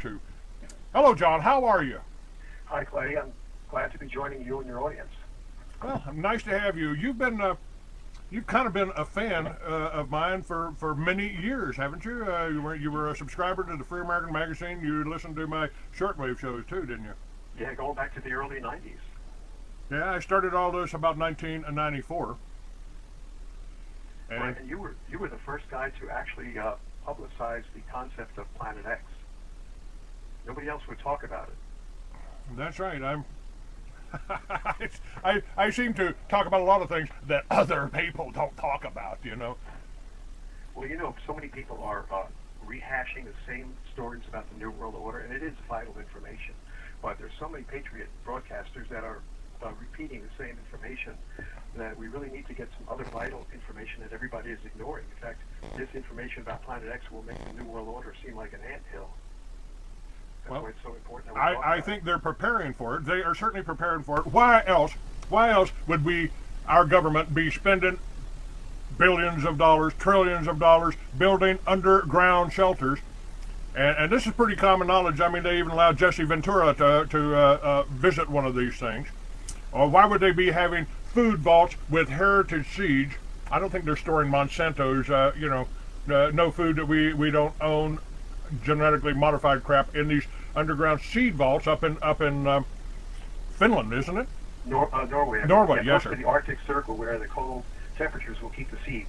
to. Hello, John. How are you? Hi, Clay. I'm glad to be joining you and your audience. Well, nice to have you. You've kind of been a fan of mine for many years, haven't you? You were a subscriber to the Free American Magazine. You listened to my shortwave shows too, didn't you? Yeah, going back to the early 90s. Yeah, I started all this about 1994. Right, And and you were the first guy to actually publicize the concept of Planet X. Nobody else would talk about it. that's right. I seem to talk about a lot of things that other people don't talk about. Well, so many people are rehashing the same stories about the New World Order, and it is vital information. But there's so many patriot broadcasters that are repeating the same information that we really need to get some other vital information that everybody is ignoring. In fact, this information about Planet X will make the New World Order seem like an anthill. That's Well, why it's so important that we talk I about think they're preparing for it. They are certainly preparing for it. Why else? Why else would our government, be spending billions of dollars, trillions of dollars, building underground shelters? And this is pretty common knowledge. I mean, they even allowed Jesse Ventura to visit one of these things. Or why would they be having food vaults with heritage seeds? I don't think they're storing Monsanto's, no food that we don't own, genetically modified crap in these underground seed vaults up in Finland, isn't it? Norway. Norway, Yeah, yes, close sir. to the Arctic Circle, where the cold temperatures will keep the seeds.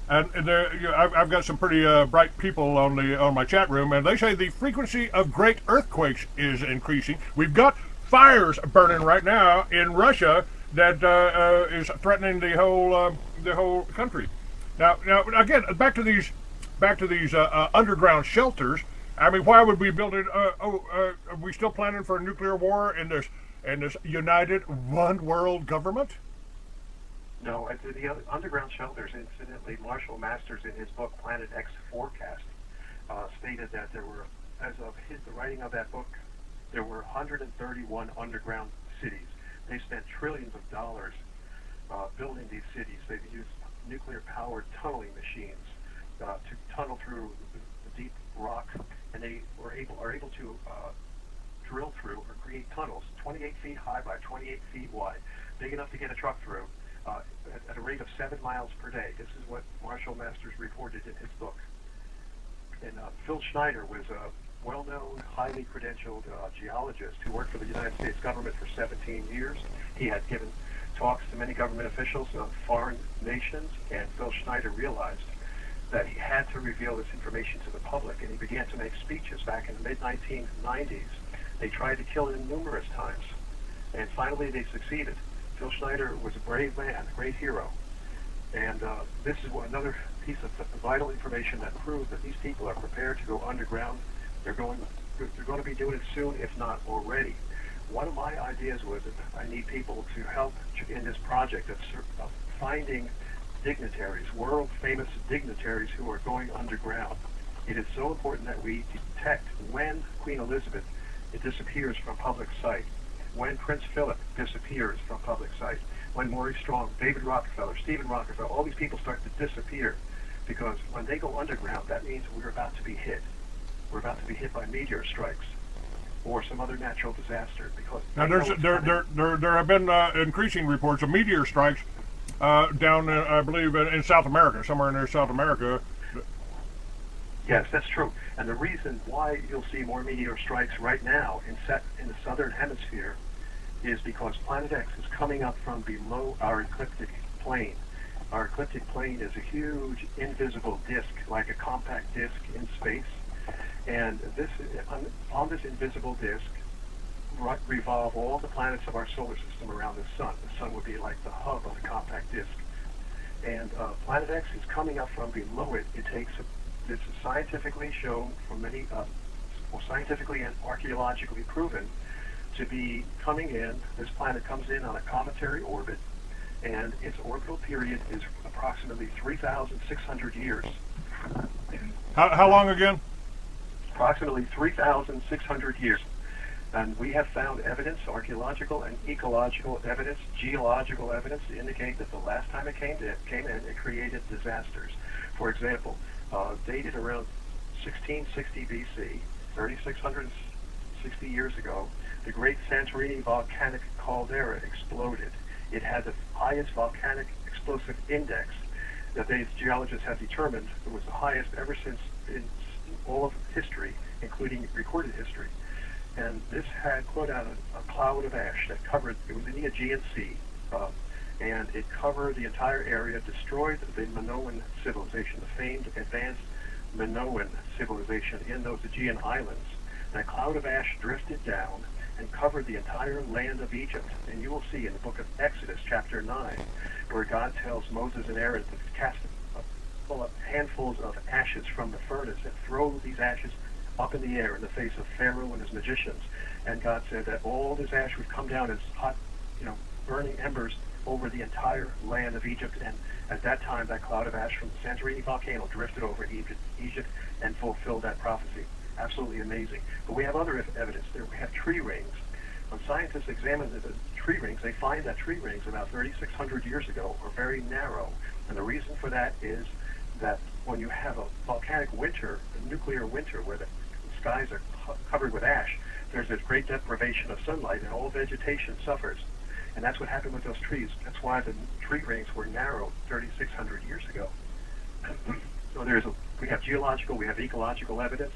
And I've got some pretty bright people on my chat room, and they say the frequency of great earthquakes is increasing. We've got fires burning right now in Russia that is threatening the whole country. Now again, back to these underground shelters. I mean, why would we build it? Are we still planning for a nuclear war in this united one world government? No, the underground shelters, incidentally, Marshall Masters in his book Planet X Forecast stated that there were, as of the writing of that book, there were 131 underground cities. They spent trillions of dollars building these cities. They've used nuclear-powered tunneling machines to tunnel through the deep rock, and they are able to drill through or create tunnels 28 feet high by 28 feet wide, big enough to get a truck through. At a rate of 7 miles per day. This is what Marshall Masters reported in his book. And Phil Schneider was a well-known, highly credentialed geologist who worked for the United States government for 17 years. He had given talks to many government officials of foreign nations, and Phil Schneider realized that he had to reveal this information to the public, and he began to make speeches back in the mid-1990s. They tried to kill him numerous times, and finally they succeeded. Phil Schneider was a brave man, a great hero. And this is another piece of vital information that proves that these people are prepared to go underground. They're going to be doing it soon, if not already. One of my ideas was that I need people to help in this project of finding dignitaries, world-famous dignitaries who are going underground. It is so important that we detect when Queen Elizabeth disappears from public sight, when Prince Philip disappears from public sight, when Maurice Strong, David Rockefeller, Stephen Rockefeller, all these people start to disappear, because when they go underground, that means we're about to be hit. We're about to be hit by meteor strikes or some other natural disaster. Because Now there have been increasing reports of meteor strikes down, I believe, in South America, somewhere near South America. Yes, that's true. And the reason why you'll see more meteor strikes right now in the southern hemisphere is because Planet X is coming up from below our ecliptic plane. Our ecliptic plane is a huge invisible disk, like a compact disk in space. And on this invisible disk revolve all the planets of our solar system around the sun. The sun would be like the hub of the compact disk. And Planet X is coming up from below it. This is scientifically shown from many, scientifically and archaeologically proven to be coming in. This planet comes in on a cometary orbit, and its orbital period is approximately 3,600 years. How long again? Approximately 3,600 years. And we have found evidence, archaeological and ecological evidence, geological evidence, to indicate that the last time it came in, it created disasters. For example, dated around 1660 BC, 3,660 years ago, the great Santorini volcanic caldera exploded. It had the highest volcanic explosive index that these geologists have determined. It was the highest ever since in all of history, including recorded history. And this had put out a cloud of ash that covered, it was in the Aegean Sea, and it covered the entire area, destroyed the Minoan civilization, the famed advanced Minoan civilization in those Aegean islands. That cloud of ash drifted down and covered the entire land of Egypt. And you will see in the book of Exodus, chapter 9, where God tells Moses and Aaron to cast handfuls of ashes from the furnace and throw these ashes up in the air in the face of Pharaoh and his magicians. And God said that all this ash would come down as hot, burning embers over the entire land of Egypt. And at that time, that cloud of ash from the Santorini volcano drifted over Egypt and fulfilled that prophecy. Absolutely amazing. But we have other evidence there. We have tree rings. When scientists examine the tree rings, they find that tree rings about 3,600 years ago are very narrow. And the reason for that is that when you have a volcanic winter, a nuclear winter, where the skies are covered with ash, there's this great deprivation of sunlight, and all vegetation suffers. And that's what happened with those trees. That's why the tree rings were narrow 3,600 years ago. So we have geological, we have ecological evidence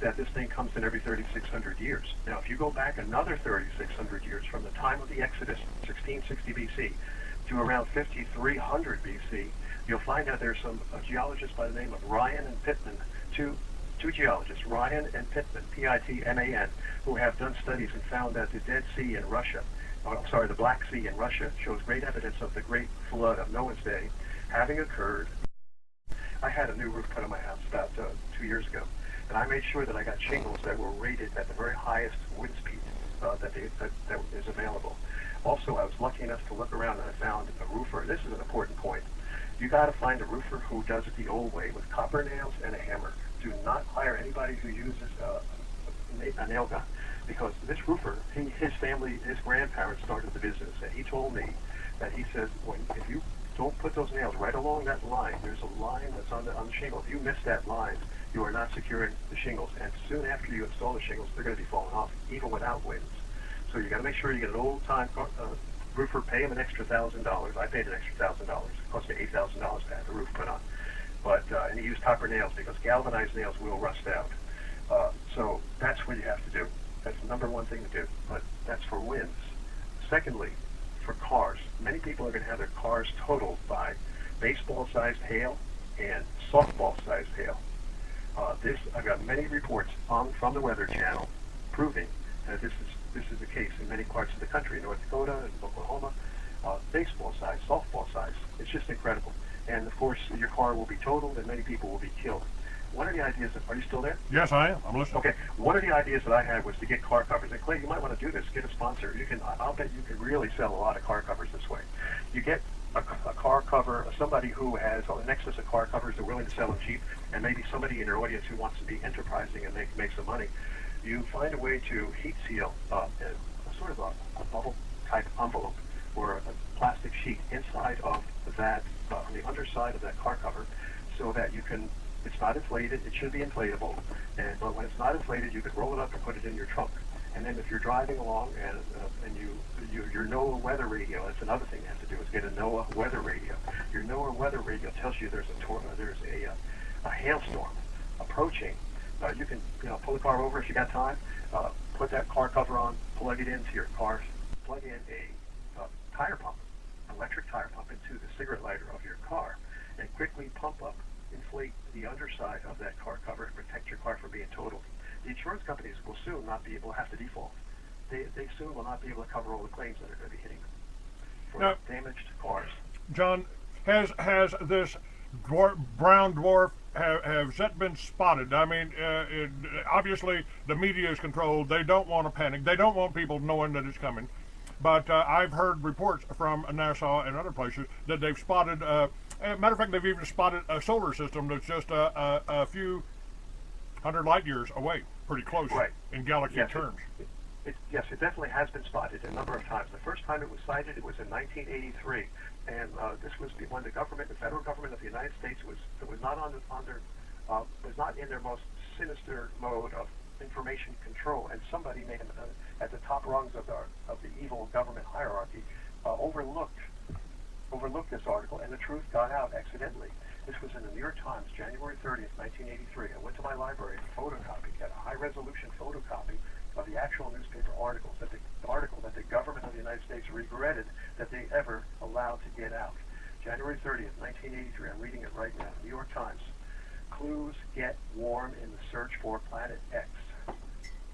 that this thing comes in every 3,600 years. Now, if you go back another 3,600 years, from the time of the Exodus, 1660 BC, to around 5,300 BC, you'll find that there's some geologists by the name of Ryan and Pittman, two geologists, Ryan and Pittman, P-I-T-M-A-N, who have done studies and found that the Dead Sea in Russia, the Black Sea in Russia, shows great evidence of the Great Flood of Noah's Day having occurred. I had a new roof put on my house about 2 years ago, and I made sure that I got shingles that were rated at the very highest wind speed that is available. Also, I was lucky enough to look around and I found a roofer. This is an important point. You got to find a roofer who does it the old way with copper nails and a hammer. Do not hire anybody who uses a nail gun, because this roofer, his family, his grandparents started the business, and he told me that he says, if you don't put those nails right along that line, there's a line that's on the shingle. If you miss that line, you are not securing the shingles, and soon after you install the shingles, they're going to be falling off, even without winds. So you got to make sure you get an old-time roofer. Pay him an extra $1,000. I paid an extra $1,000. It cost me $8,000 to have the roof put on. But and he used copper nails, because galvanized nails will rust out. So that's what you have to do. That's the number one thing to do. But that's for winds. Secondly, for cars, many people are going to have their cars totaled by baseball-sized hail and softball-sized hail. I've got many reports from the Weather Channel proving that this is the case in many parts of the country, North Dakota and Oklahoma. Baseball size, softball size. It's just incredible. And of course, your car will be totaled, and many people will be killed. One of the ideas, are you still there? Yes, I am. I'm listening. Okay. One of the ideas that I had was to get car covers. And Clay, you might want to do this. Get a sponsor. I'll bet you can really sell a lot of car covers this way. You get a car cover, somebody who has an excess of car covers, they're willing to sell them cheap, and maybe somebody in your audience who wants to be enterprising and make some money. You find a way to heat seal sort of a bubble type envelope or a plastic sheet inside of that, on the underside of that car cover, so that you can. It's not inflated. It should be inflatable, but when it's not inflated, you can roll it up and put it in your trunk. And then if you're driving along and your NOAA weather radio, that's another thing you have to do, is get a NOAA weather radio. Your NOAA weather radio tells you there's a hailstorm approaching. You can pull the car over if you got time, put that car cover on, plug it into your car, plug in a tire pump, electric tire pump into the cigarette lighter of your car, and quickly inflate the underside of that car cover to protect your car from being totaled. The insurance companies will soon not be able to have to default. They soon will not be able to cover all the claims that are going to be hitting them for damaged cars. John, has this brown dwarf, has that been spotted? I mean, obviously the media is controlled. They don't want to panic. They don't want people knowing that it's coming. But I've heard reports from NASA and other places that they've spotted, matter of fact, they've even spotted a solar system that's just a few hundred light years away, pretty close in galaxy terms. Yes, it definitely has been spotted a number of times. The first time it was sighted, it was in 1983, and this was when the federal government of the United States was not in their most sinister mode of information control, and somebody at the top rungs of the evil government hierarchy overlooked this article, and the truth got out accidentally. This was in the New York Times, January 30th, 1983. I went to my library and photocopied, got a high-resolution photocopy of the actual newspaper articles, the article that the government of the United States regretted that they ever allowed to get out. January 30th, 1983. I'm reading it right now. New York Times. Clues get warm in the search for Planet X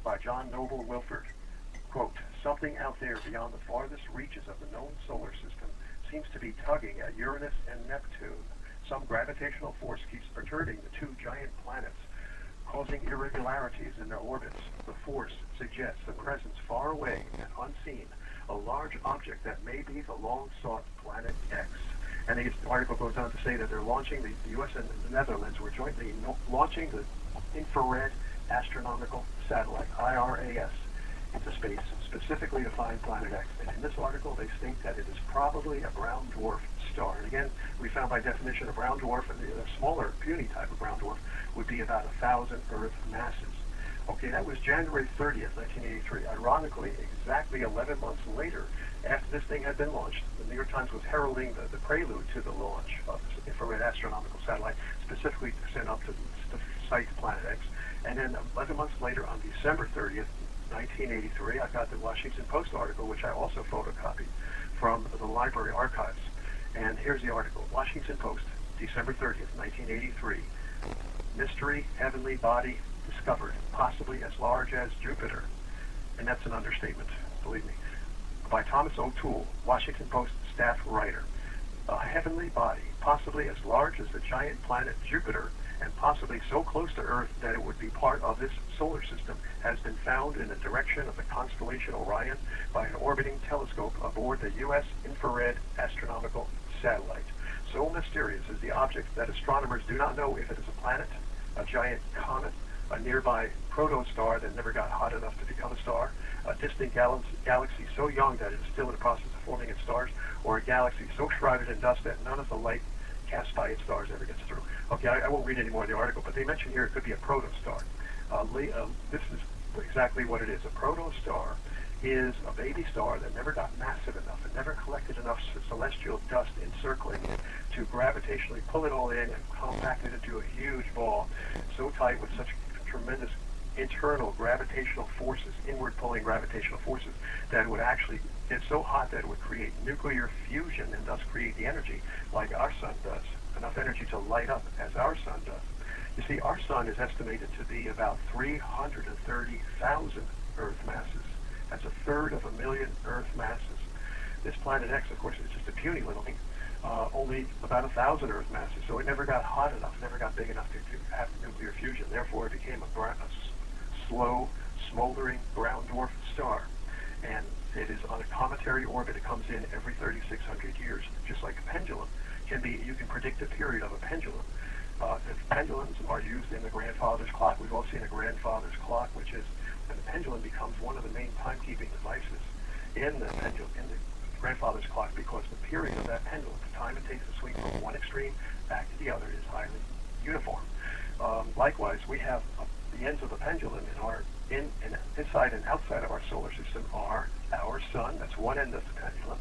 by John Noble Wilford. Quote, something out there beyond the farthest reaches of the known solar system seems to be tugging at Uranus and Neptune. Some gravitational force keeps perturbing the two giant planets, causing irregularities in their orbits. The force suggests the presence far away and unseen, a large object that may be the long-sought Planet X. And the article goes on to say that they're launching, the U.S. and the Netherlands were jointly launching the infrared astronomical satellite, IRAS, into space, specifically to find Planet X. And in this article, they state that it is probably a brown dwarf star. And again, we found by definition a brown dwarf, and a smaller, puny type of brown dwarf, would be about 1,000 Earth masses. Okay, that was January 30th, 1983. Ironically, exactly 11 months later, after this thing had been launched, the New York Times was heralding the prelude to the launch of this infrared astronomical satellite, specifically to send up to the site Planet X. And then 11 months later, on December 30th, 1983, I got the Washington Post article, which I also photocopied from the library archives. And here's the article. Washington Post, December 30th, 1983. Mystery heavenly body discovered, possibly as large as Jupiter. And that's an understatement, believe me. By Thomas O'Toole, Washington Post staff writer. A heavenly body, possibly as large as the giant planet Jupiter, and possibly so close to Earth that it would be part of this solar system, has been found in the direction of the constellation Orion by an orbiting telescope aboard the U.S. infrared astronomical satellite. So mysterious is the object that astronomers do not know if it is a planet, a giant comet, a nearby protostar that never got hot enough to become a star, a distant galaxy so young that it is still in the process of forming its stars, or a galaxy so shrouded in dust that none of the light cast by its stars ever gets through. Okay, I won't read any more of the article, but they mention here it could be a protostar. This is exactly what it is. A protostar is a baby star that never got massive enough and never collected enough celestial dust encircling it to gravitationally pull it all in and compact it into a huge ball so tight with such tremendous internal gravitational forces, inward pulling gravitational forces, that it would actually get so hot that it would create nuclear fusion and thus create the energy like our sun does, enough energy to light up as our sun does. You see, our sun is estimated to be about 330,000 Earth masses. That's a third of a million Earth masses. This Planet X, of course, is just a puny little thing, only about 1,000 Earth masses, so it never got hot enough, never got big enough to have nuclear fusion. Therefore, it became a slow, smoldering brown dwarf star. And it is on a cometary orbit. It comes in every 3,600 years, just like a pendulum. You can predict a period of a pendulum. Pendulums are used in the grandfather's clock. We've all seen a grandfather's clock, which is when the pendulum becomes one of the main timekeeping devices in the grandfather's clock, because the period of that pendulum, the time it takes to swing from one extreme back to the other, is highly uniform. Likewise, we have the ends of the pendulum inside and outside of our solar system are our sun. That's one end of the pendulum.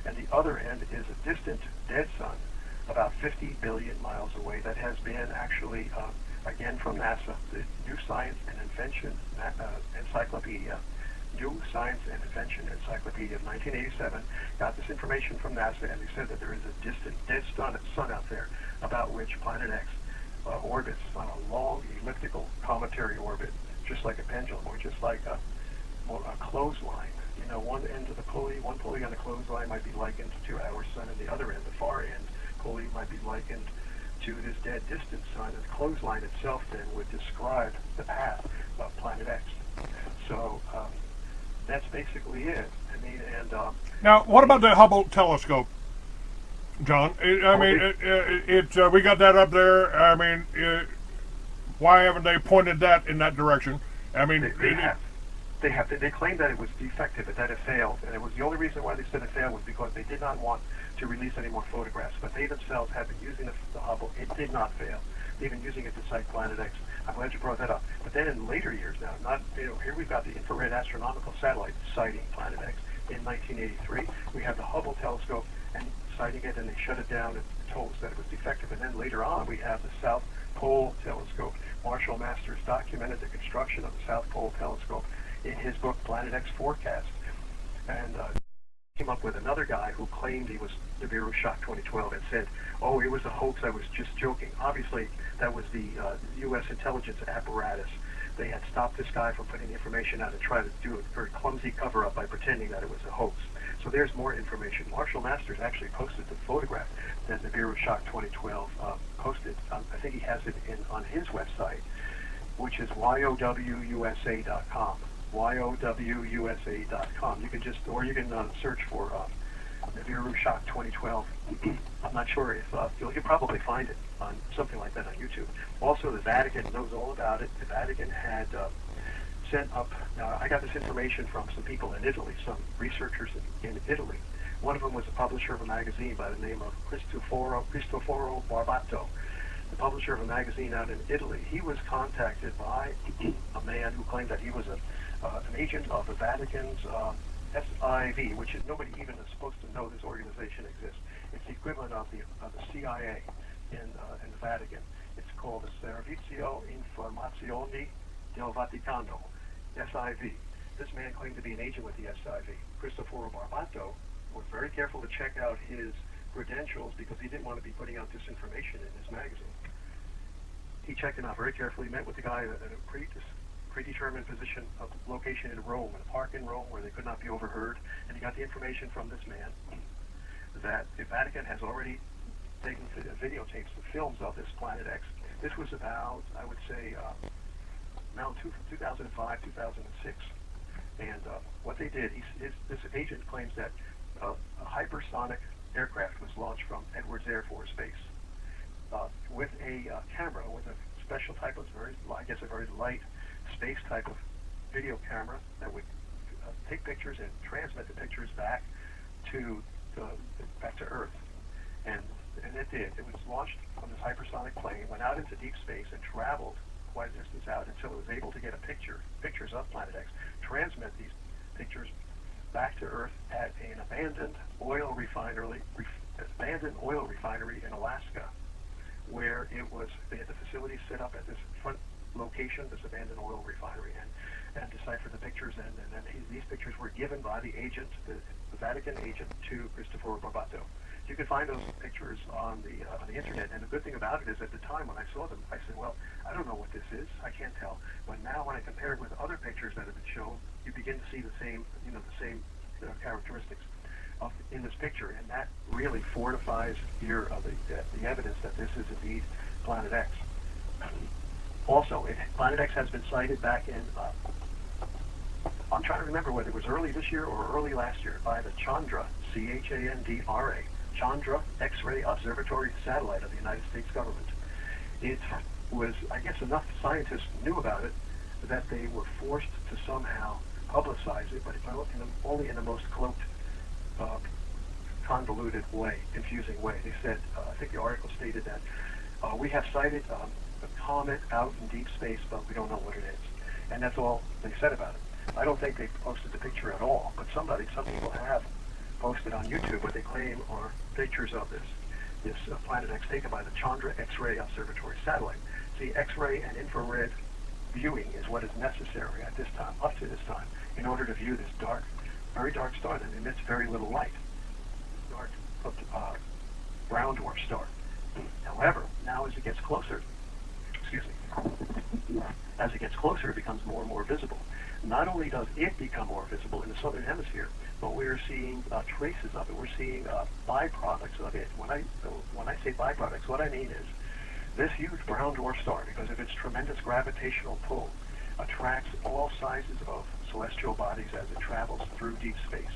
And the other end is a distant dead sun about 50 billion miles away that has been actually, again from NASA, the New Science and Invention Encyclopedia, New Science and Invention Encyclopedia of 1987, got this information from NASA, and they said that there is a distant dead sun out there about which Planet X orbits on a long elliptical cometary orbit, just like a pendulum, or just like a clothesline. You know, one end of the pulley, one pulley on the clothesline might be likened to our sun, and the other end, the far end pulley, might be likened to this dead distant sun, and the clothesline itself then would describe the path of Planet X. So that's basically it. I mean, and now, what about the Hubble telescope, John? We got that up there. I mean, why haven't they pointed that in that direction? I mean, they have. They claimed that it was defective and that it failed, and it was the only reason why they said it failed was because they did not want to release any more photographs. But they themselves have been using the Hubble. It did not fail. They've been using it to sight Planet X. I'm glad you brought that up. But then in later years now, here we've got the infrared astronomical satellite sighting Planet X in 1983. We have the Hubble telescope and sighting it, and they shut it down and told us that it was defective. And then later on, we have the South Pole telescope. Marshall Masters documented the construction of the South Pole telescope in his book Planet X Forecast, and came up with another guy who claimed he was Nibiru Shock 2012 and said, "Oh, it was a hoax. I was just joking." Obviously, that was the U.S. intelligence apparatus. They had stopped this guy from putting the information out and tried to do a very clumsy cover-up by pretending that it was a hoax. So there's more information. Marshall Masters actually posted the photograph that Nibiru Shock 2012 posted. I think he has it on his website, which is yowusa.com. yowusa.com. You can search for Nibiru Shock 2012. I'm not sure if you'll probably find it on something like that on YouTube. Also, the Vatican knows all about it. The Vatican had sent up. I got this information from some people in Italy, some researchers in Italy. One of them was the publisher of a magazine by the name of Cristoforo Barbato, the publisher of a magazine out in Italy. He was contacted by a man who claimed that he was an agent of the Vatican's SIV, which is nobody even is supposed to know this organization exists. It's the equivalent of the CIA in the Vatican. It's called the Servizio Informazioni del Vaticano, SIV. This man claimed to be an agent with the SIV. Cristoforo Barbato was very careful to check out his credentials because he didn't want to be putting out disinformation in his magazine. He checked him out very carefully, met with the guy at a predetermined location in Rome, in a park in Rome where they could not be overheard, and he got the information from this man that the Vatican has already taken videotapes, the films of this Planet X. This was about, I would say, around 2005, 2006. And what they did, this agent claims that a hypersonic aircraft was launched from Edwards Air Force Base with a camera, with a special type of, a very light space type of video camera that would take pictures and transmit the pictures back to Earth. And it did. It was launched from this hypersonic plane, went out into deep space, and traveled quite a distance out until it was able to get pictures of Planet X, transmit these pictures back to Earth at an abandoned oil refinery in Alaska, where they had the facility set up at this front location, this abandoned oil refinery, and deciphered the pictures, and these pictures were given by the agent, the Vatican agent, to Cristoforo Barbato. You can find those pictures on the internet, and the good thing about it is at the time when I saw them, I said, well, I don't know what this is, I can't tell. But now when I compare it with other pictures that have been shown, you begin to see the same characteristics in this picture, and that really fortifies the evidence that this is indeed Planet X. Also, Planet X has been sighted back in, I'm trying to remember whether it was early this year or early last year, by the Chandra, Chandra, Chandra X-ray Observatory satellite of the United States government. It was, I guess, enough scientists knew about it that they were forced to somehow publicize it, but only in the most cloaked, convoluted way, confusing way. They said, I think the article stated that we have sighted a comet out in deep space, but we don't know what it is. And that's all they said about it. I don't think they posted the picture at all, but some people have posted on YouTube what they claim are pictures of this Planet X taken by the Chandra X-ray Observatory satellite. See, X-ray and infrared viewing is what is necessary at this time, up to this time, in order to view this very dark star that emits very little light. Dark brown dwarf star. However, now as it gets closer, it becomes more and more visible. Not only does it become more visible in the southern hemisphere, but we're seeing traces of it. We're seeing byproducts of it. When I say byproducts, what I mean is this huge brown dwarf star, because of its tremendous gravitational pull, attracts all sizes of celestial bodies as it travels through deep space.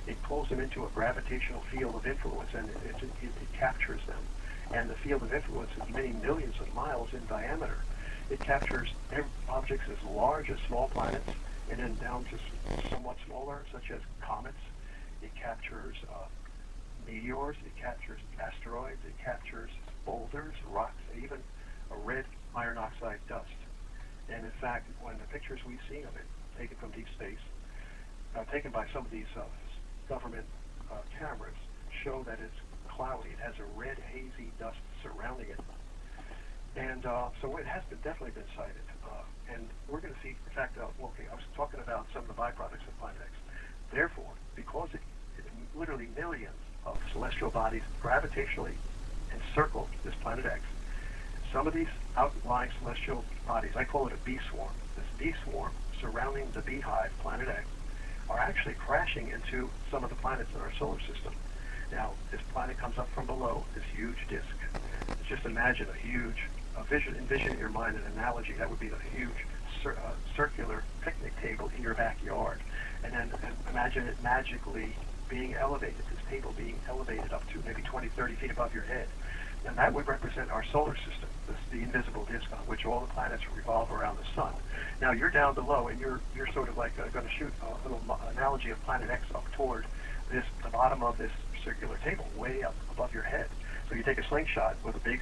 It pulls them into a gravitational field of influence, and it captures them. And the field of influence is many millions of miles in diameter. It captures objects as large as small planets and then down to somewhat smaller, such as comets. It captures meteors, it captures asteroids, it captures boulders, rocks, and even a red iron oxide dust. And in fact, when the pictures we've seen of it, taken from deep space, taken by some of these government cameras, show that it's cloudy. It has a red, hazy dust surrounding it. And so it has definitely been sighted. And we're going to see, in fact, okay, I was talking about some of the byproducts of Planet X. Therefore, because it literally millions of celestial bodies gravitationally encircle this Planet X, some of these outlying celestial bodies, I call it a bee swarm, this bee swarm surrounding the beehive, Planet X, are actually crashing into some of the planets in our solar system. Now, this planet comes up from below, this huge disk. Just imagine a huge, envision in your mind an analogy that would be a huge circular picnic table in your backyard. And then imagine it magically being elevated, this table being elevated up to maybe 20, 30 feet above your head. And that would represent our solar system, the invisible disk on which all the planets revolve around the sun. Now you're down below, and you're sort of like going to shoot a little analogy of Planet X up toward the bottom of this circular table, way up above your head. So you take a slingshot with a big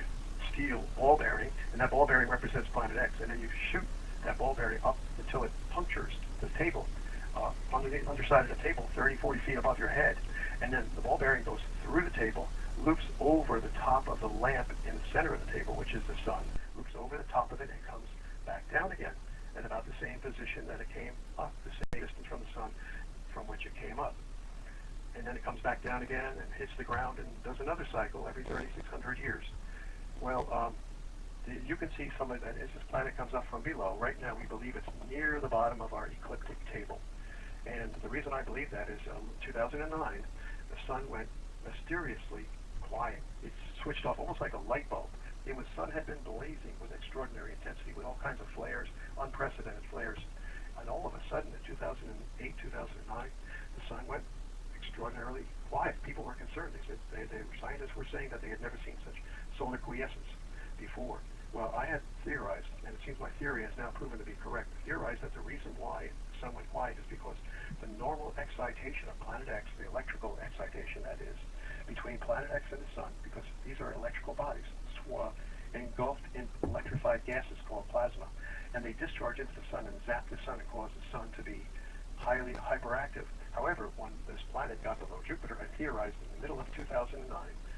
steel ball bearing, and that ball bearing represents Planet X, and then you shoot that ball bearing up until it punctures the table, on the underside of the table, 30, 40 feet above your head, and then the ball bearing goes through the table, loops over the top of the lamp in the center of the table, which is the sun, loops over the top of it and comes back down again at about the same position that it came up, the same distance from the sun from which it came up. And then it comes back down again and hits the ground and does another cycle every 3,600 years. Well, you can see some of that as this planet comes up from below. Right now, we believe it's near the bottom of our ecliptic table. And the reason I believe that is 2009, the sun went mysteriously quiet. It switched off almost like a light bulb. The sun had been blazing with extraordinary intensity, with all kinds of flares, unprecedented flares. And all of a sudden, in 2008, 2009, the sun went extraordinarily quiet. People were concerned. Scientists were saying that they had never seen such solar quiescence before. Well, I had theorized, and it seems my theory has now proven to be correct, theorized that the reason why the sun went quiet is because the normal excitation of Planet X, the electrical excitation that is, between Planet X and the sun, because these are electrical bodies, engulfed in electrified gases called plasma, and they discharge into the sun and zap the sun and cause the sun to be highly hyperactive. However, when this planet got below Jupiter, I theorized in the middle of 2009,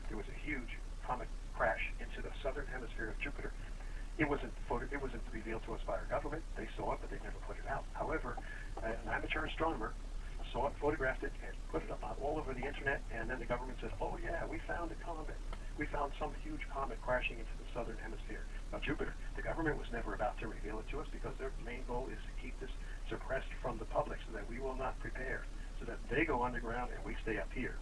there was a huge comet crash into the southern hemisphere of Jupiter. It wasn't revealed to us by our government. They saw it, but they never put it out. However, an amateur astronomer saw it, photographed it, and put it up all over the internet, and then the government said, oh yeah, we found a comet. We found some huge comet crashing into the southern hemisphere of Jupiter. The government was never about to reveal it to us because their main goal is to keep this suppressed from the public so that we will not prepare, so that they go underground and we stay up here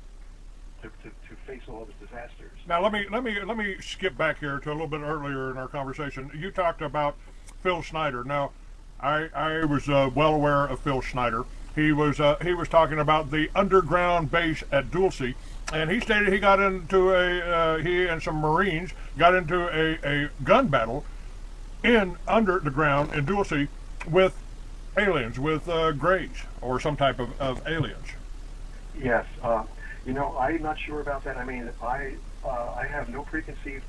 to face all of the disasters. Now let me skip back here to a little bit earlier in our conversation. You talked about Phil Schneider. Now, I was well aware of Phil Schneider. He was talking about the underground base at Dulce, and he stated he got into he and some Marines got into a gun battle under the ground in Dulce with aliens, with Greys or some type of aliens. Yes. I'm not sure about that. I mean, I have no preconceived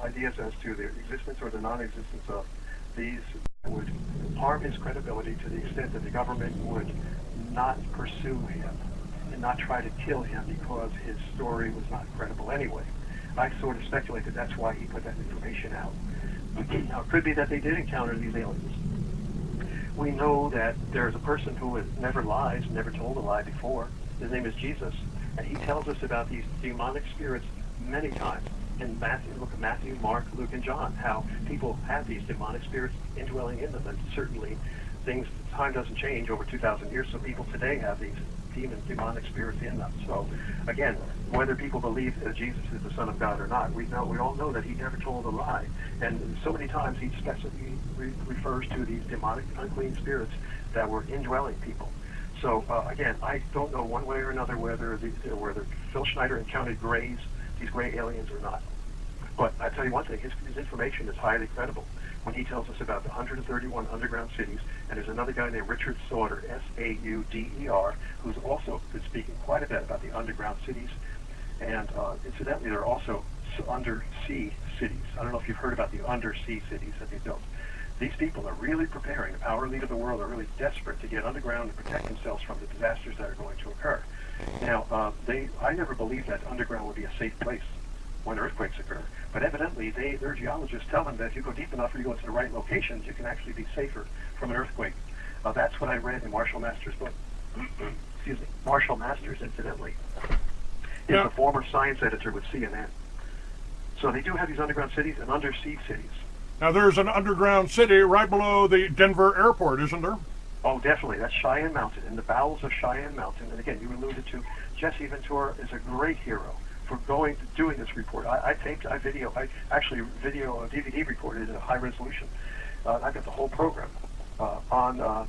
ideas as to the existence or the non-existence of these that would harm his credibility to the extent that the government would not pursue him and not try to kill him because his story was not credible anyway. I sort of speculate that that's why he put that information out. Now, it could be that they did encounter these aliens. We know that there's a person who never lies, never told a lie before. His name is Jesus, and he tells us about these demonic spirits many times in Matthew, look at Matthew, Mark, Luke, and John, how people have these demonic spirits indwelling in them, and certainly time doesn't change over 2,000 years, so people today have these demonic spirits in them. So, again, whether people believe that Jesus is the Son of God or not, we all know that he never told a lie, and so many times he specifically refers to these demonic, unclean spirits that were indwelling people. So, again, I don't know one way or another whether Phil Schneider encountered these gray aliens or not. But I tell you one thing, his information is highly credible when he tells us about the 131 underground cities. And there's another guy named Richard Sauder, S-A-U-D-E-R, who's also been speaking quite a bit about the underground cities. And incidentally, there are also undersea cities. I don't know if you've heard about the undersea cities that they built. These people are really preparing. The power elite of the world are really desperate to get underground and protect themselves from the disasters that are going to occur. Now, I never believed that underground would be a safe place when earthquakes occur. But evidently, their geologists tell them that if you go deep enough or you go to the right locations, you can actually be safer from an earthquake. That's what I read in Marshall Masters' book. Excuse me. Marshall Masters, incidentally, is the former science editor with CNN. So they do have these underground cities and undersea cities. Now, there's an underground city right below the Denver airport, isn't there? Oh, definitely. That's Cheyenne Mountain, in the bowels of Cheyenne Mountain. And again, you alluded to Jesse Ventura is a great hero for doing this report. I actually DVD recorded in a high resolution. I got the whole program on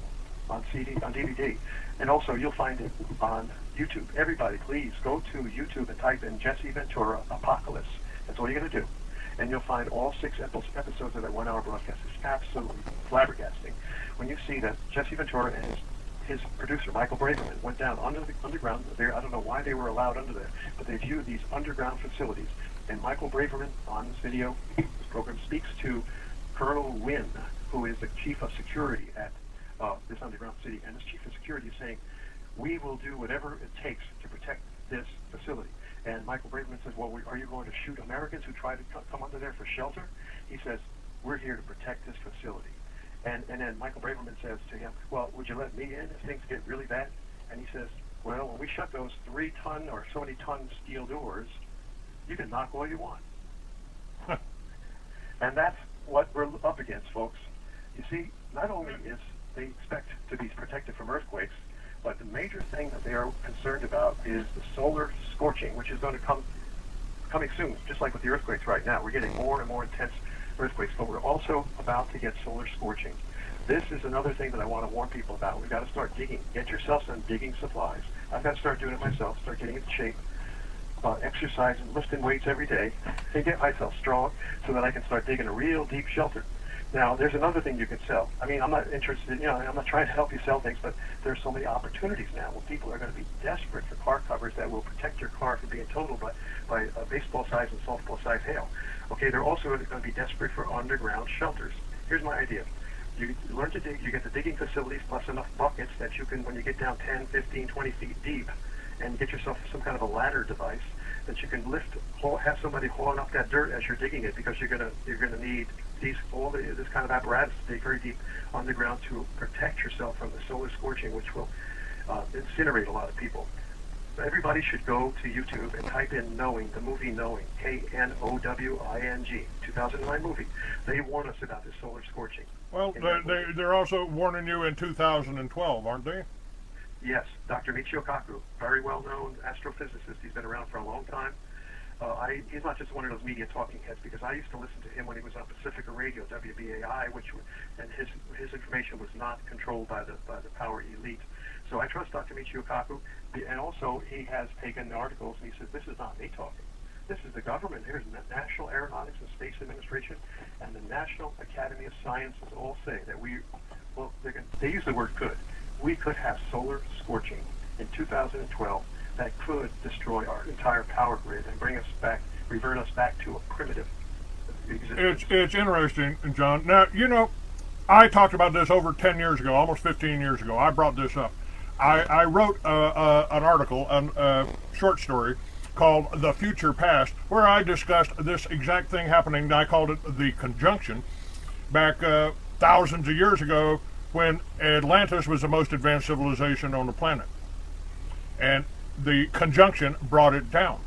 DVD, and also you'll find it on YouTube. Everybody, please go to YouTube and type in Jesse Ventura Apocalypse. That's all you're going to do, and you'll find all 6 episodes of that 1-hour broadcast. It's absolutely flabbergasting when you see that Jesse Ventura and his producer, Michael Braverman, went down underground. I don't know why they were allowed under there, but they viewed these underground facilities. And Michael Braverman, on this video, this program, speaks to Colonel Wynn, who is the chief of security at this underground city. And this chief of security is saying, we will do whatever it takes to protect this facility. And Michael Braverman says, well, are you going to shoot Americans who try to come under there for shelter? He says, we're here to protect this facility. And then Michael Braverman says to him, well, would you let me in if things get really bad? And he says, well, when we shut those 3-ton or so many ton steel doors, you can knock all you want. And that's what we're up against, folks. You see, not only is they expect to be protected from earthquakes, but the major thing that they are concerned about is the solar scorching, which is going to coming soon, just like with the earthquakes right now. We're getting more and more intense earthquakes, but we're also about to get solar scorching. This is another thing that I want to warn people about. We've got to start digging. Get yourself some digging supplies. I've got to start doing it myself, start getting into shape, exercise and lifting weights every day, and get myself strong so that I can start digging a real deep shelter. Now, there's another thing you can sell. I mean, I'm not interested in, I'm not trying to help you sell things, but there's so many opportunities now where people are going to be desperate for car covers that will protect your car from being totaled by baseball size and softball size hail. Okay, they're also going to be desperate for underground shelters. Here's my idea. You learn to dig, you get the digging facilities plus enough buckets that you can, when you get down 10, 15, 20 feet deep, and get yourself some kind of a ladder device that you can lift, have somebody hauling up that dirt as you're digging it, because you're gonna need this kind of apparatus to dig very deep underground to protect yourself from the solar scorching, which will incinerate a lot of people. Everybody should go to YouTube and type in Knowing, the movie Knowing, K-N-O-W-I-N-G, 2009 movie. They warn us about this solar scorching. Well, they're also warning you in 2012, aren't they? Yes, Dr. Michio Kaku, very well-known astrophysicist. He's been around for a long time. He's not just one of those media talking heads, because I used to listen to him when he was on Pacifica Radio, WBAI, and his information was not controlled by the power elite. So I trust Dr. Michio Kaku, and also he has taken articles and he says, this is not me talking. This is the government. Here's the National Aeronautics and Space Administration and the National Academy of Sciences all say that they use the word could. We could have solar scorching in 2012 that could destroy our entire power grid and revert us back to a primitive existence. It's interesting, John. Now, I talked about this over 10 years ago, almost 15 years ago. I brought this up. I wrote an article, a short story, called The Future Past, where I discussed this exact thing happening. I called it the conjunction, back thousands of years ago, when Atlantis was the most advanced civilization on the planet. And the conjunction brought it down.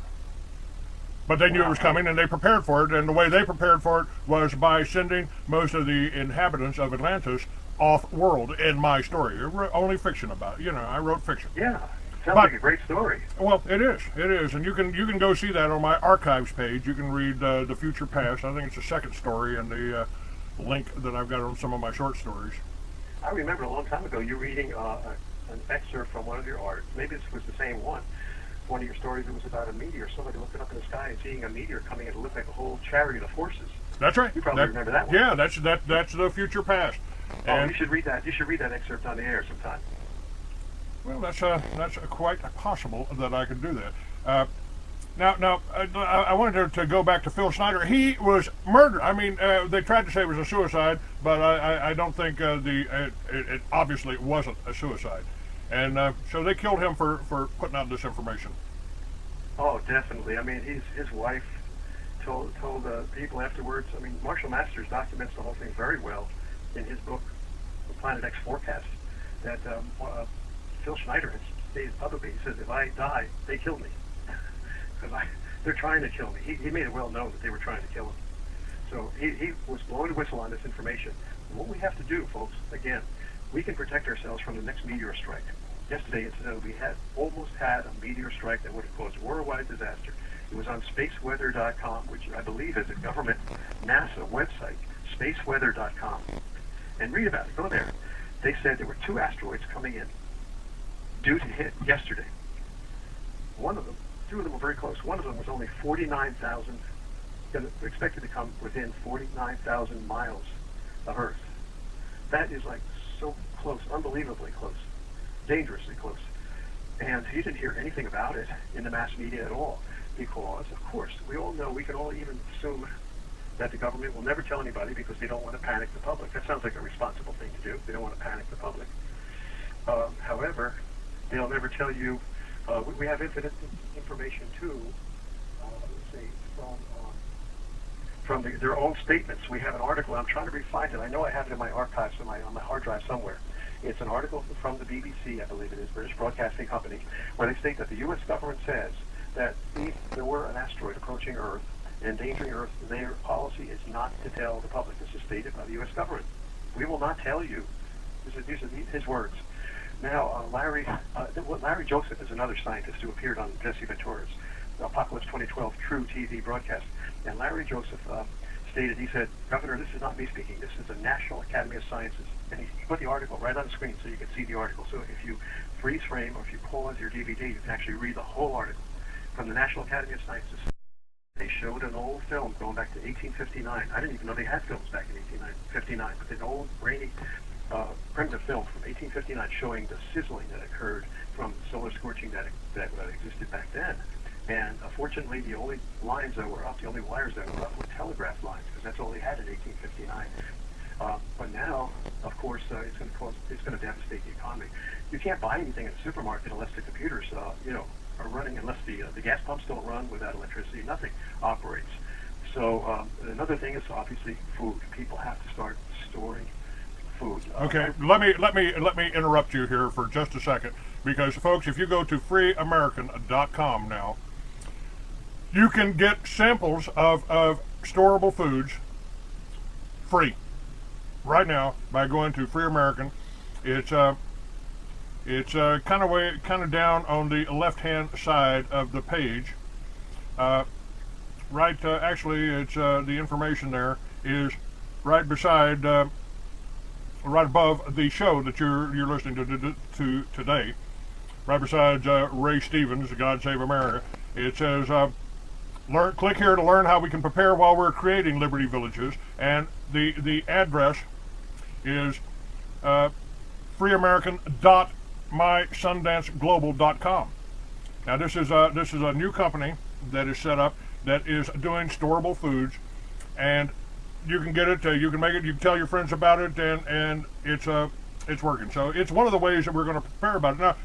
But they knew it was coming, and they prepared for it, and the way they prepared for it was by sending most of the inhabitants of Atlantis off-world in my story. Only fiction about it. I wrote fiction. Yeah, sounds like a great story. Well, it is, and you can go see that on my archives page. You can read The Future Past. I think it's the second story and the link that I've got on some of my short stories. I remember a long time ago you reading an excerpt from one of your articles. Maybe this was the same one, one of your stories, it was about a meteor, somebody looking up in the sky and seeing a meteor coming in. It looked like a whole chariot of horses. That's right. You probably remember that one. Yeah, that's the future past. And you should read that. You should read that excerpt on the air sometime. Well, that's quite possible that I could do that. Now, I wanted to go back to Phil Schneider. He was murdered. I mean, they tried to say it was a suicide, but I don't think it obviously wasn't a suicide. And so they killed him for putting out this information. Oh, definitely. I mean, his wife told people afterwards. I mean, Marshall Masters documents the whole thing very well in his book, The Planet X Forecast, that Phil Schneider has stated publicly. He says, if I die, they kill me. Because they're trying to kill me. He made it well known that they were trying to kill him. So he was blowing the whistle on this information. And what we have to do, folks, again, we can protect ourselves from the next meteor strike. Yesterday, incidentally, we almost had a meteor strike that would have caused worldwide disaster. It was on spaceweather.com, which I believe is a government NASA website, spaceweather.com. And read about it. Go there. They said there were 2 asteroids coming in due to hit yesterday. One of them, 2 of them were very close. One of them was only 49,000, expected to come within 49,000 miles of Earth. That is like so close, unbelievably close, dangerously close. And he didn't hear anything about it in the mass media at all because, of course, we all know, we can all even assume that the government will never tell anybody because they don't want to panic the public. That sounds like a responsible thing to do. They don't want to panic the public. However, they'll never tell you. We have infinite information too. Let's see, from their own statements. We have an article. I'm trying to find it. I know I have it in my archives on my hard drive somewhere. It's an article from the BBC, I believe it is, British Broadcasting Company, where they state that the U.S. government says that if there were an asteroid approaching Earth, endangering Earth, their policy is not to tell the public. This is stated by the U.S. government. We will not tell you. These are his words. Now, Larry Joseph is another scientist who appeared on Jesse Ventura's Apocalypse 2012 True TV broadcast. And Larry Joseph stated, he said, Governor, this is not me speaking. This is the National Academy of Sciences. And he put the article right on the screen so you can see the article. So if you freeze frame or if you pause your DVD, you can actually read the whole article from the National Academy of Sciences. They showed an old film going back to 1859. I didn't even know they had films back in 1859, but an old, grainy, primitive film from 1859 showing the sizzling that occurred from solar scorching that existed back then. And unfortunately, the only lines that were up, the only wires that were up were telegraph lines, because that's all they had in 1859. But now, of course, it's going to devastate the economy. You can't buy anything in a supermarket unless the computers, are running, unless the gas pumps don't run without electricity. Nothing operates. So another thing is obviously food. People have to start storing food. Okay, let me interrupt you here for just a second, because folks, if you go to freeamerican.com now, you can get samples of storable foods free right now by going to Free American. It's kind of down on the left-hand side of the page. Actually, it's the information there is right beside, right above the show that you're listening to today. Right beside Ray Stevens, God Save America. It says, click here to learn how we can prepare while we're creating Liberty Villages, and the address is freeamerican.mysundanceglobal.com. Now this is a new company that is set up that is doing storable foods, and you can get it, you can make it, you can tell your friends about it, and it's working. So it's one of the ways that we're going to prepare about it. Now,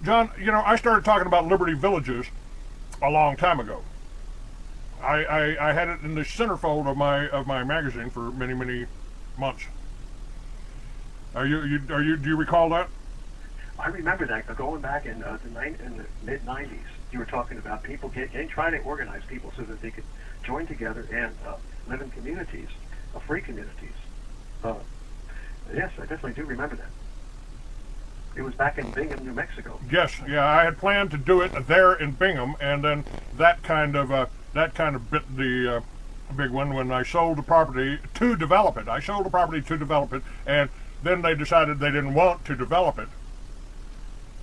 John, I started talking about Liberty Villages a long time ago. I had it in the centerfold of my magazine for many months. Do you recall that? I remember that going back in the mid '90s. You were talking about people trying to organize people so that they could join together and live in communities, free communities. Yes, I definitely do remember that. It was back in Bingham, New Mexico. Yes, yeah, I had planned to do it there in Bingham, and then that kind of bit the big one when I sold the property to develop it. I sold the property to develop it, and then they decided they didn't want to develop it.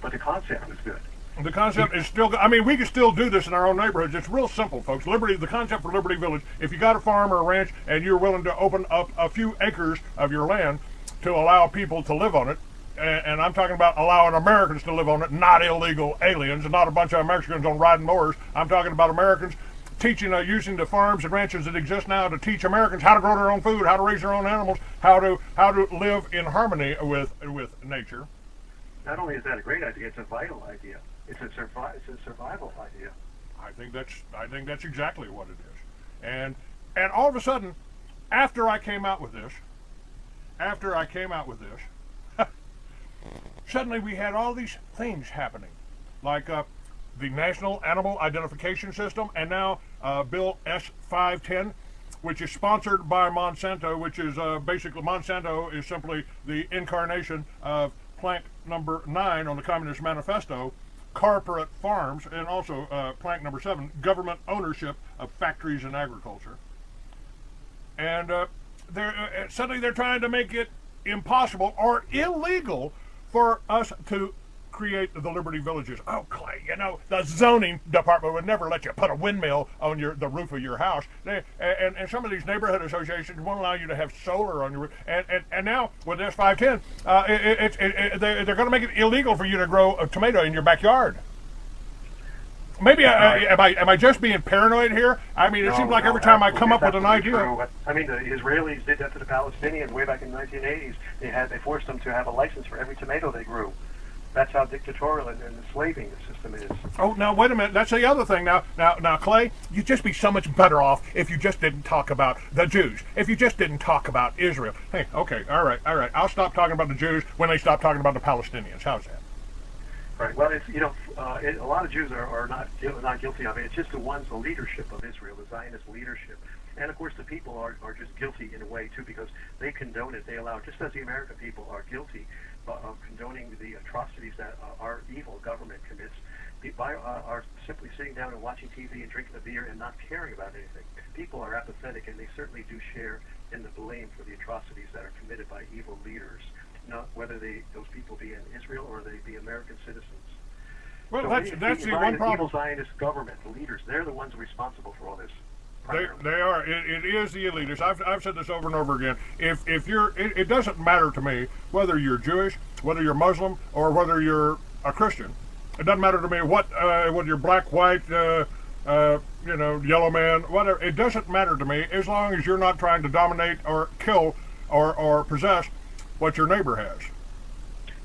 But the concept was good. The concept is still, I mean, we can still do this in our own neighborhoods. It's real simple, folks. Liberty, the concept for Liberty Village, if you got a farm or a ranch and you're willing to open up a few acres of your land to allow people to live on it, and I'm talking about allowing Americans to live on it, not illegal aliens, and not a bunch of Mexicans on riding mowers. I'm talking about Americans teaching, using the farms and ranches that exist now to teach Americans how to grow their own food, how to raise their own animals, how to live in harmony with nature. Not only is that a great idea, it's a vital idea. It's a survival idea. I think that's exactly what it is. And all of a sudden, after I came out with this, suddenly we had all these things happening, like the National Animal Identification System, and now Bill S-510, which is sponsored by Monsanto, which is basically, Monsanto is simply the incarnation of plank number 9 on the Communist Manifesto, corporate farms, and also plank number 7, government ownership of factories and agriculture. And suddenly they're trying to make it impossible or illegal for us to create the Liberty Villages. Oh, Clay, you know, the zoning department would never let you put a windmill on the roof of your house. And some of these neighborhood associations won't allow you to have solar on your roof. And now with this 510, they're going to make it illegal for you to grow a tomato in your backyard. Maybe am I just being paranoid here? I mean, it seems like every time I come up with an idea. True. I mean, the Israelis did that to the Palestinians way back in the 1980s. They forced them to have a license for every tomato they grew. That's how dictatorial and enslaving the system is. Oh, now wait a minute. That's the other thing. Now, Clay, you'd just be so much better off if you just didn't talk about the Jews. If you just didn't talk about Israel. Hey, okay, all right. I'll stop talking about the Jews when they stop talking about the Palestinians. How's that? Right. Well, it's a lot of Jews are not guilty of it. It's just the leadership of Israel, the Zionist leadership. And of course, the people are just guilty in a way too, because they condone it. They allow, just as the American people are guilty of condoning the atrocities that our evil government commits by are simply sitting down and watching TV and drinking a beer and not caring about anything. People are apathetic, and they certainly do share in the blame for the atrocities that are committed by evil leaders, not whether those people be in Israel or they be American citizens. Well, so that's the one problem. Evil Zionist government, the leaders, they're the ones responsible for all this. They are. It is the elitists. I've said this over and over again. If you're, it doesn't matter to me whether you're Jewish, whether you're Muslim, or whether you're a Christian. It doesn't matter to me whether you're black, white, yellow man, whatever. It doesn't matter to me as long as you're not trying to dominate or kill or possess what your neighbor has.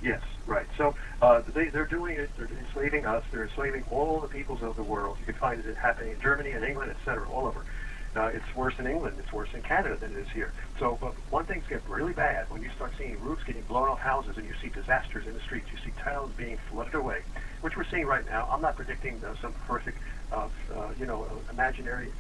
Yes, right. So they're doing it. They're enslaving us. They're enslaving all the peoples of the world. You can find it happening in Germany and England, etc., all over. It's worse in England. It's worse in Canada than it is here. So one thing's get really bad when you start seeing roofs getting blown off houses and you see disasters in the streets. You see towns being flooded away, which we're seeing right now. I'm not predicting some horrific, imaginary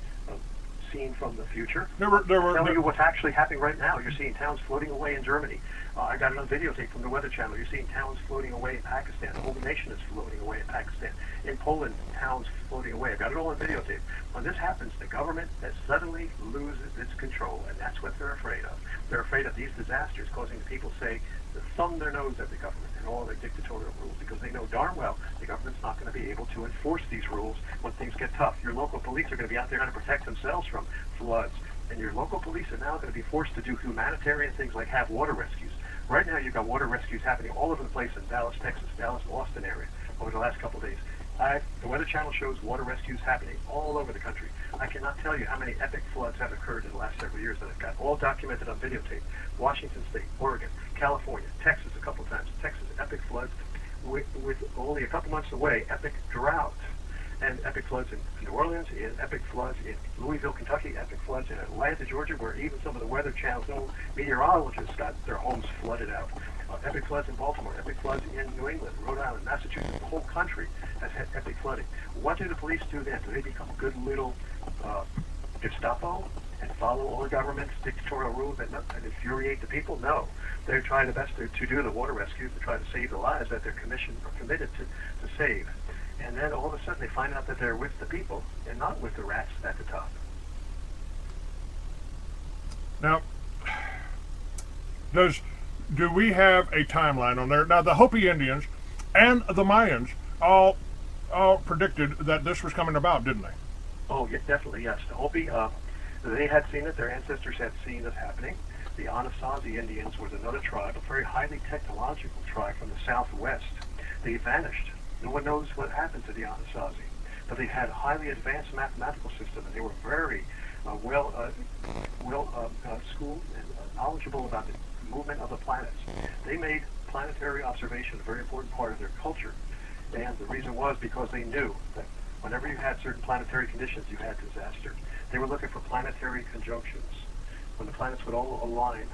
scene from the future. I'm telling you what's actually happening right now. You're seeing towns floating away in Germany. I got it on videotape from the Weather Channel. You're seeing towns floating away in Pakistan. The whole nation is floating away in Pakistan. In Poland, towns floating away. I got it all on videotape. When this happens, the government that suddenly loses its control, and that's what they're afraid of. They're afraid of these disasters causing the people to thumb their nose at the government and all their dictatorial rules, because they know darn well the government's not going to be able to enforce these rules when things get tough. Your local police are going to be out there trying to protect themselves from floods, and your local police are now going to be forced to do humanitarian things like have water rescues. Right now, you've got water rescues happening all over the place in Dallas, Texas, Dallas, Austin area over the last couple of days. The Weather Channel shows water rescues happening all over the country. I cannot tell you how many epic floods have occurred in the last several years that I've got all documented on videotape. Washington State, Oregon, California, Texas a couple times. Texas, epic floods with only a couple months away, epic drought. And epic floods in New Orleans, epic floods in Louisville, Kentucky, epic floods in Atlanta, Georgia, where even some of the Weather Channel's own meteorologists got their homes flooded out. Epic floods in Baltimore, epic floods in New England, Rhode Island, Massachusetts. The whole country has had epic flooding. What do the police do then? Do they become good little Gestapo and follow all the government's dictatorial rules and infuriate the people? No. They're trying their best to do the water rescues, to try to save the lives that they're committed to save. And then all of a sudden they find out that they're with the people and not with the rats at the top. Now, do we have a timeline on there? Now, the Hopi Indians and the Mayans all predicted that this was coming about, didn't they? Oh, yeah, definitely, yes. The Hopi, they had seen it. Their ancestors had seen it happening. The Anasazi Indians was another tribe, a very highly technological tribe from the southwest. They vanished. No one knows what happened to the Anasazi, but they had a highly advanced mathematical system, and they were very schooled and knowledgeable about the movement of the planets. They made planetary observation a very important part of their culture, and the reason was because they knew that whenever you had certain planetary conditions, you had disaster. They were looking for planetary conjunctions. When the planets would all align,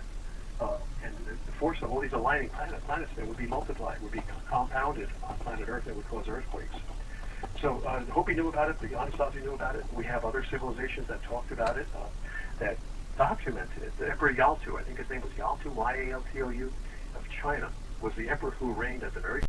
and the force of all these aligning planets that would be multiplied, would be compounded on planet Earth, that would cause earthquakes. So the Hopi knew about it, the Anasazi knew about it. We have other civilizations that talked about it, that documented it. The Emperor Yaltu, I think his name was Yaltu, Y-A-L-T-O-U, of China, was the emperor who reigned at the very